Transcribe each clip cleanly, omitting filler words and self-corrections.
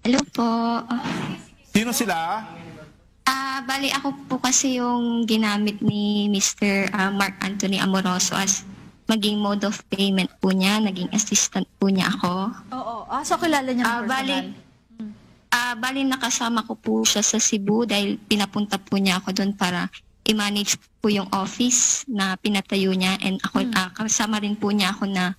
Hello po. Sino sila? Bali ako po kasi yung ginamit ni Mr. Mark Anthony Amoroso as maging mode of payment po niya, naging assistant po niya ako. Oo. So kilala niya ng personal? Bali nakasama ko po siya sa Cebu dahil pinapunta po niya ako doon para i-manage po yung office na pinatayo niya, and ako kasama rin po niya ako na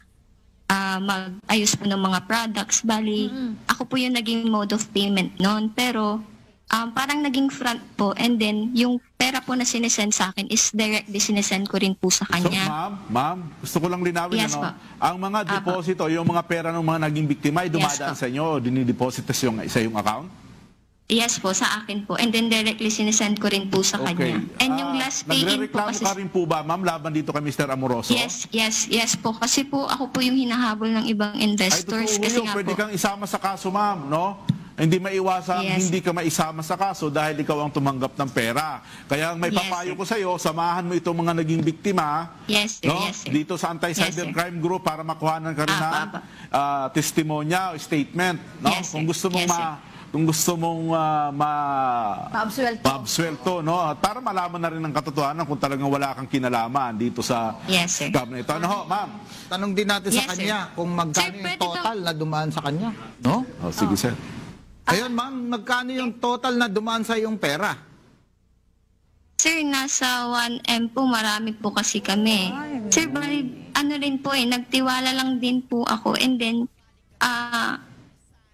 mag-ayos po ng mga products. Bali, ako po yung naging mode of payment noon. Pero parang naging front po, and then yung pera po na sinesend sa akin is directly sinesend ko rin po sa kanya. So, ma'am, gusto ko lang linawin, Yes, ano? po. Ang mga deposito, yung mga pera ng mga naging biktima ay dumadaan Yes, po. sa inyo, dinideposito sa yung account? Yes po, sa akin po. And then directly sinesend ko rin po sa kanya. And yung last pay-in po Nagre-reklamo kasi... ka rin po ba, ma'am, laban dito kay Mr. Amoroso? Yes po. Kasi po ako po yung hinahabol ng ibang investors. Ay, Kasi totoo yun. nga Pwede po, kang isama sa kaso, ma'am, no? Hindi maiwasan, Yes. hindi ka maisama sa kaso dahil ikaw ang tumanggap ng pera. Kaya ang may Yes, papayo sir. ko sa iyo, samahan mo itong mga naging biktima, Yes, sir. no? Yes, sir. Dito sa Anti-Cybercrime Group para makuhanan ka rin ng testimonya o statement, no? Yes, sir. Kung gusto mong Yes, sir. kung gusto mong Paabsuelto. paabsuelto, no? At para malaman na rin ng katotohanan kung talagang wala kang kinalaman dito sa Yes, sir. scam na ito. Ano ho, ma'am? Tanong din natin Yes, sa kanya kung magkano Sir, yung pwede total na dumaan sa kanya. No? Oh, sige, sir. Ayun, ma'am, magkano yung total na dumaan sa yung pera? Sir, nasa 1M po, marami po kasi kami. Sir, bali, ano rin po nagtiwala lang din po ako. And then,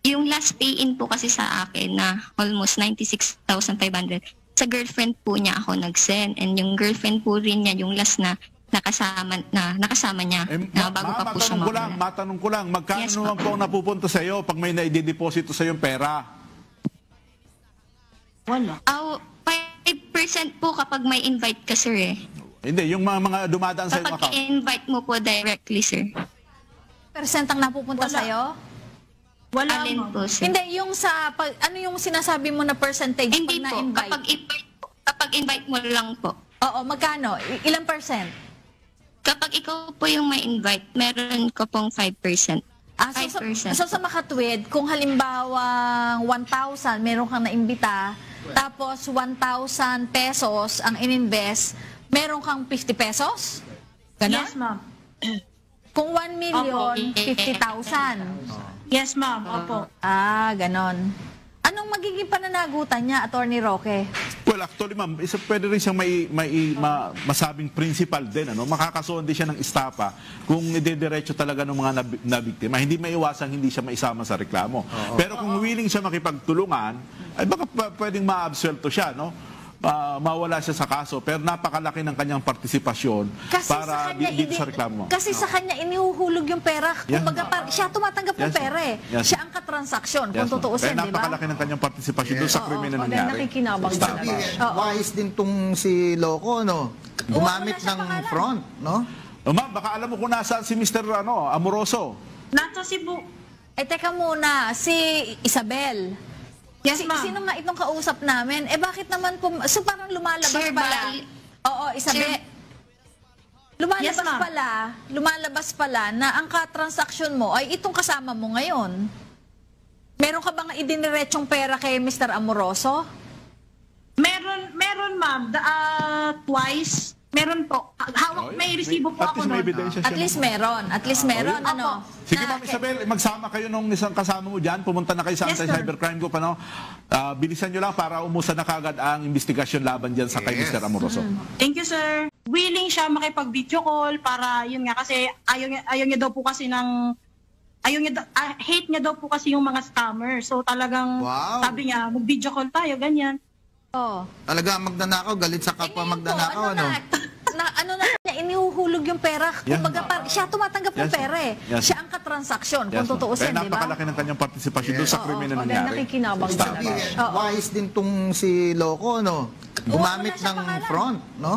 yung last pay-in po kasi sa akin na almost 96,500, sa girlfriend po niya ako nag-send. And yung girlfriend po rin niya, yung last na nakasama niya bago pa po siya mawala. Matanong ko lang, magkano Yes, naman po ang napupunta sa iyo pag may naidedeposito sa yung pera? Wala. 5% po kapag may invite ka, sir. Hindi, yung mga dumadaan sa yung Kapag account. i-invite mo po directly, sir. Percent ang napupunta sa'yo? Wala, Alin ma'am. po, sir? Hindi, yung sa, ano yung sinasabi mo na percentage Hindi pag po. na-invite? Kapag invite mo lang po. Oo, magkano? Ilang percent? Kapag ikaw po yung may invite, meron ko pong 5%. So, 5%. sa makatwid, kung halimbawa 1,000, meron kang naimbita, tapos 1,000 pesos ang ininvest, meron kang 50 pesos? Ganon? Yes, ma'am. Kung 1 million, Opo. 50,000. Yes, ma'am. Opo. Ganon. Anong magiging pananagutan niya, Attorney Roque? Well, actually, ma'am, pwede rin siyang masabing principal din. Ano? Makakasuhan din siya ng istapa kung idediretso talaga ng mga nabiktima. Hindi maiwasang hindi siya maisama sa reklamo. Pero kung willing siya makipagtulungan, ay baka pwedeng ma-absuelto siya, no? Mawala siya sa kaso, pero napakalaki ng kanyang partisipasyon para dito sa reklamo. Kasi sa kanya inihuhulog yung pera. Kumbaga, siya tumatanggap ng pera eh. Yes. Siya ang katransaksyon, kung Yes, ma'am. tutuusin, Kaya di ba? napakalaki ng kanyang partisipasyon doon sa krimen na nangyari. nakikinabang Sabi, wise din tong si Loco, no? Gumamit wala siyang ng pangalan. front, no? Ma'am, baka alam mo kung nasaan si Mr. Amoroso. Nasa Cebu. Teka muna, si Isabel. Yes, ma'am. Sino nga itong kausap namin? Bakit naman po, so parang lumalabas Sir, pala. Oo, Isabel. Sir. Lumalabas Yes, ma'am. lumalabas pala na ang katransaksyon mo ay itong kasama mo ngayon. Meron ka bang idiniretsyong pera kay Mr. Amoroso? Meron, ma'am. Twice. Meron po. Hawak, may resibo po At ako least may nun. ebidensya siya. At least meron. At least meron, ano? Sige, Na- Ma'am Isabel, magsama kayo nung isang kasama mo dyan. Pumunta na kayo sa Yes, sir. Anti-Cybercrime Group. Ano? Bilisan nyo lang para umusa na kagad ang investigasyon laban dyan sa kay Yes. Mr. Amoroso. Thank you, sir. Willing siya makipag-video call para, yun nga, kasi ayaw niya daw po kasi ng, hate niya daw po kasi yung mga scammer. So talagang, Wow. sabi niya, mag-video call tayo, ganyan. Oh. Talaga magnanakaw, galit sa kapwa Ngayon po, magnanakaw, ano? ano na niya, inihuhulog yung pera. Kumbaga, siya tumatanggap ng Yes. pera eh. Yes. Siya ang katransaksyon, Yes, kung ma'am. tutuusin, Kaya di ba? napakalaki ng kanyang partisipasyon doon sa krimen na nangyari. nakikinabang Sabi, Oo. wise din tong si Loco, no? Gumamit wala siyang ng pangalan. front, no?